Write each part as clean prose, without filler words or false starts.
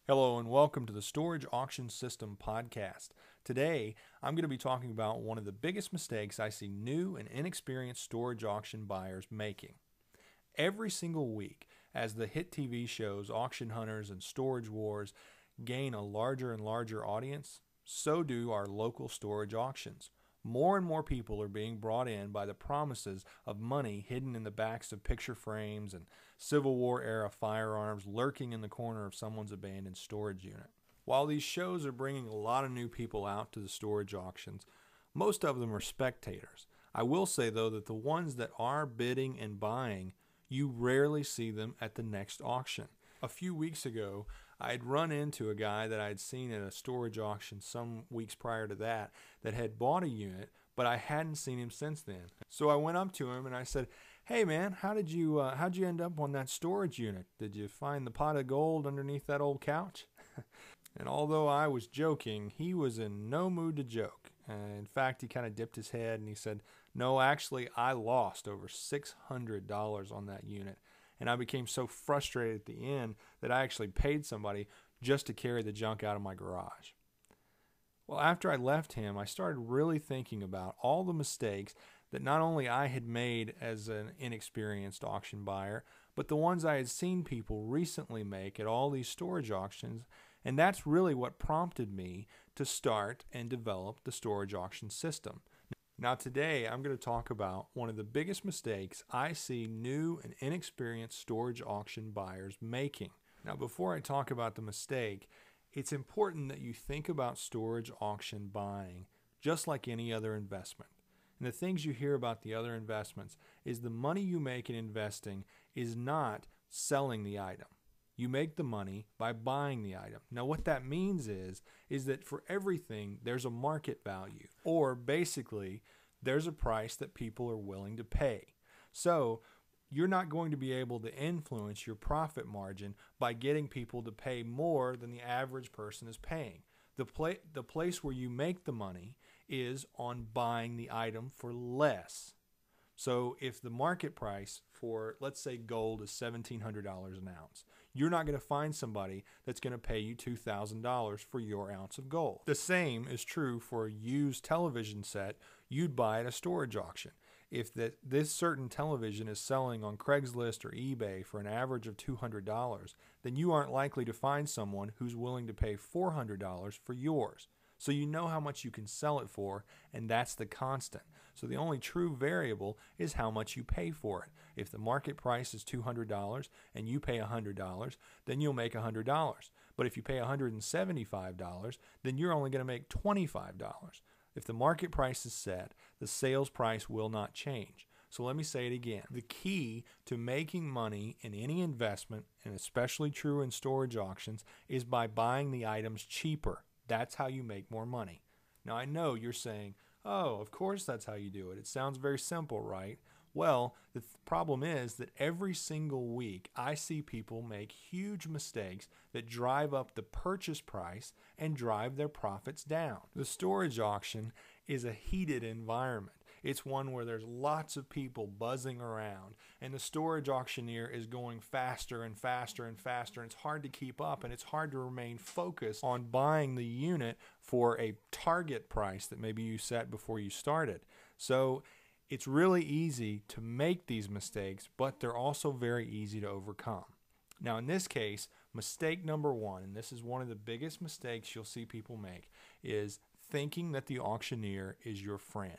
Hello and welcome to the Storage Auction System podcast. Today, I'm going to be talking about one of the biggest mistakes I see new and inexperienced storage auction buyers making. Every single week, as the hit TV shows Auction Hunters and Storage Wars gain a larger and larger audience, so do our local storage auctions. More and more people are being brought in by the promises of money hidden in the backs of picture frames and Civil War era firearms lurking in the corner of someone's abandoned storage unit. While these shows are bringing a lot of new people out to the storage auctions, most of them are spectators. I will say, though, that the ones that are bidding and buying, you rarely see them at the next auction. A few weeks ago, I had run into a guy that I had seen at a storage auction some weeks prior to that had bought a unit, but I hadn't seen him since then. So I went up to him and I said, "Hey man, how'd you end up on that storage unit? Did you find the pot of gold underneath that old couch?" And although I was joking, he was in no mood to joke. In fact, he kind of dipped his head and he said, "No, actually, I lost over $600 on that unit. And I became so frustrated at the end that I actually paid somebody just to carry the junk out of my garage." Well, after I left him, I started really thinking about all the mistakes that not only I had made as an inexperienced auction buyer, but the ones I had seen people recently make at all these storage auctions. And that's really what prompted me to start and develop the storage auction system. Now today I'm going to talk about one of the biggest mistakes I see new and inexperienced storage auction buyers making. Now before I talk about the mistake, it's important that you think about storage auction buying just like any other investment. And the things you hear about the other investments is the money you make in investing is not selling the item. You make the money by buying the item. Now what that means is that for everything there's a market value, or basically there's a price that people are willing to pay. So you're not going to be able to influence your profit margin by getting people to pay more than the average person is paying. The place where you make the money is on buying the item for less. So if the market price for, let's say, gold is $1,700 an ounce, you're not going to find somebody that's going to pay you $2,000 for your ounce of gold. The same is true for a used television set you'd buy at a storage auction. If this certain television is selling on Craigslist or eBay for an average of $200, then you aren't likely to find someone who's willing to pay $400 for yours. So you know how much you can sell it for, and that's the constant. So the only true variable is how much you pay for it. If the market price is $200 and you pay $100, then you'll make $100. But if you pay $175, then you're only going to make $25. If the market price is set, the sales price will not change. So let me say it again. The key to making money in any investment, and especially true in storage auctions, is by buying the items cheaper. That's how you make more money. Now I know you're saying, "Oh, of course that's how you do it. It sounds very simple, right?" Well, the problem is that every single week I see people make huge mistakes that drive up the purchase price and drive their profits down. The storage auction is a heated environment. It's one where there's lots of people buzzing around, and the storage auctioneer is going faster and faster and faster, and it's hard to keep up, and it's hard to remain focused on buying the unit for a target price that maybe you set before you started. So it's really easy to make these mistakes, but they're also very easy to overcome. Now in this case, mistake number one, and this is one of the biggest mistakes you'll see people make, is thinking that the auctioneer is your friend.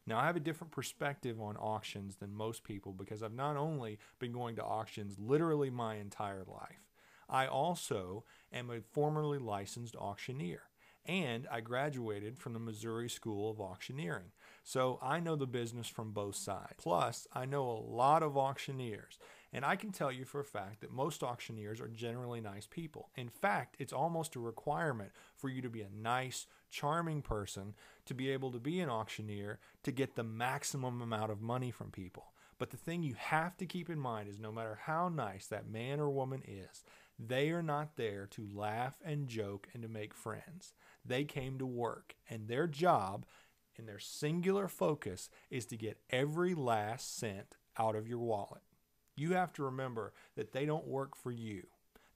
Now, I have a different perspective on auctions than most people because I've not only been going to auctions literally my entire life, I also am a formerly licensed auctioneer. And I graduated from the Missouri School of Auctioneering. So I know the business from both sides. Plus, I know a lot of auctioneers. And I can tell you for a fact that most auctioneers are generally nice people. In fact, it's almost a requirement for you to be a nice, charming person to be able to be an auctioneer to get the maximum amount of money from people. But the thing you have to keep in mind is no matter how nice that man or woman is, they are not there to laugh and joke and to make friends. They came to work, and their job and their singular focus is to get every last cent out of your wallet. You have to remember that they don't work for you.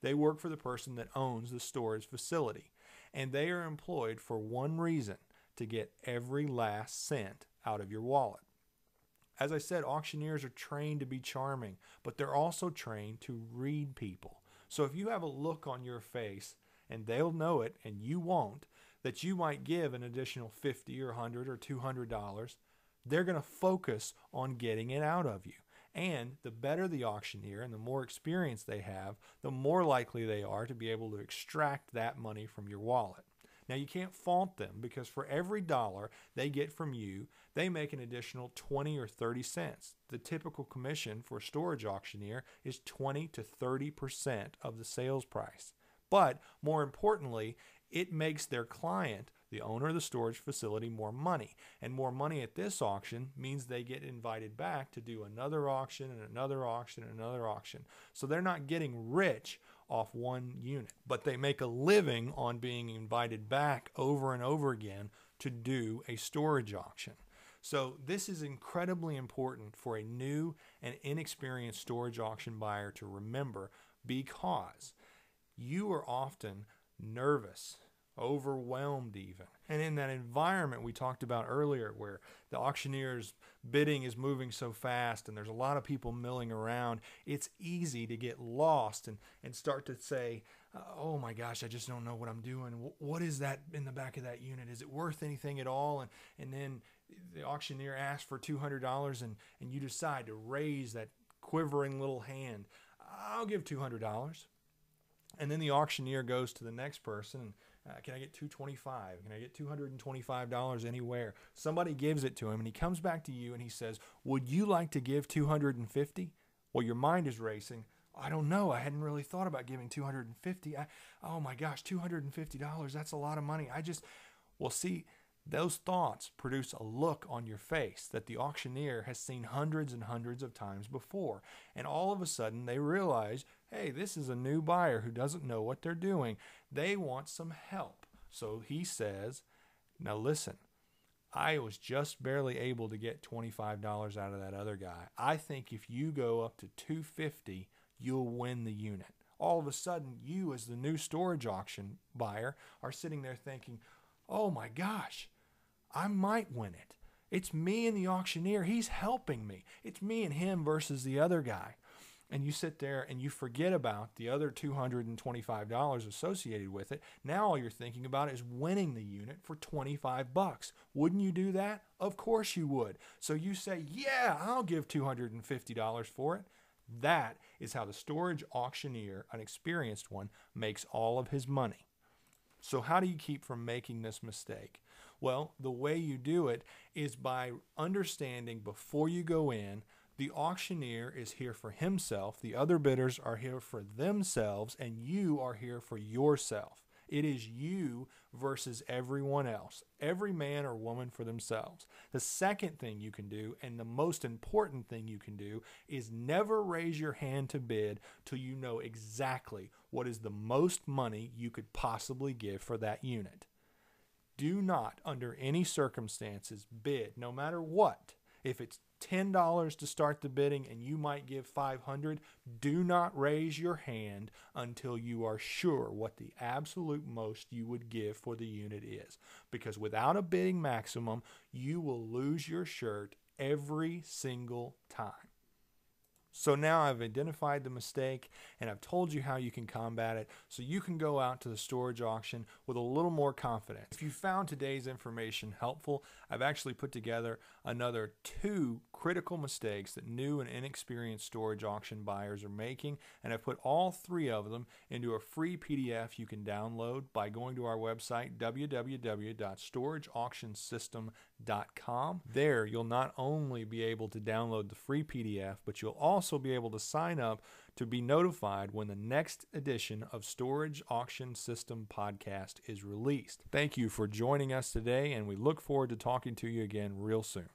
They work for the person that owns the storage facility, and they are employed for one reason: to get every last cent out of your wallet. As I said, auctioneers are trained to be charming, but they're also trained to read people. So if you have a look on your face, and they'll know it and you won't, that you might give an additional $50 or $100 or $200, they're going to focus on getting it out of you. And the better the auctioneer and the more experience they have, the more likely they are to be able to extract that money from your wallet. Now, you can't fault them, because for every dollar they get from you, they make an additional 20 or 30 cents. The typical commission for a storage auctioneer is 20 to 30% of the sales price. But more importantly, it makes their client, the owner of the storage facility, more money. And more money at this auction means they get invited back to do another auction and another auction and another auction. So they're not getting rich off one unit, but they make a living on being invited back over and over again to do a storage auction. So this is incredibly important for a new and inexperienced storage auction buyer to remember, because you are often nervous, overwhelmed even. And in that environment we talked about earlier, where the auctioneer's bidding is moving so fast and there's a lot of people milling around, it's easy to get lost and start to say, oh my gosh, I just don't know what I'm doing. What is that in the back of that unit? Is it worth anything at all? And then the auctioneer asks for $200 and you decide to raise that quivering little hand. I'll give $200. And then the auctioneer goes to the next person and can I get $225? Can I get $225 anywhere? Somebody gives it to him and he comes back to you and he says, would you like to give $250? Well, your mind is racing. I don't know. I hadn't really thought about giving $250. Oh my gosh, $250. That's a lot of money. Well, see, those thoughts produce a look on your face that the auctioneer has seen hundreds and hundreds of times before. And all of a sudden they realize, hey, this is a new buyer who doesn't know what they're doing. They want some help. So he says, now listen, I was just barely able to get $25 out of that other guy. I think if you go up to $250, you'll win the unit. All of a sudden, you as the new storage auction buyer are sitting there thinking, oh my gosh, I might win it. It's me and the auctioneer. He's helping me. It's me and him versus the other guy. And you sit there and you forget about the other $225 associated with it. Now all you're thinking about is winning the unit for $25. Wouldn't you do that? Of course you would. So you say, yeah, I'll give $250 for it. That is how the storage auctioneer, an experienced one, makes all of his money. So how do you keep from making this mistake? Well, the way you do it is by understanding before you go in, the auctioneer is here for himself, the other bidders are here for themselves, and you are here for yourself. It is you versus everyone else, every man or woman for themselves. The second thing you can do, and the most important thing you can do, is never raise your hand to bid till you know exactly what is the most money you could possibly give for that unit. Do not, under any circumstances, bid, no matter what. If it's $10 to start the bidding and you might give $500, do not raise your hand until you are sure what the absolute most you would give for the unit is. Because without a bidding maximum, you will lose your shirt every single time. So now I've identified the mistake and I've told you how you can combat it so you can go out to the storage auction with a little more confidence. If you found today's information helpful, I've actually put together another 2 critical mistakes that new and inexperienced storage auction buyers are making, and I've put all 3 of them into a free PDF you can download by going to our website, www.storageauctionsystem.com. There you'll not only be able to download the free PDF, but you'll also be able to sign up to be notified when the next edition of Storage Auction System Podcast is released. Thank you for joining us today, and we look forward to talking to you again real soon.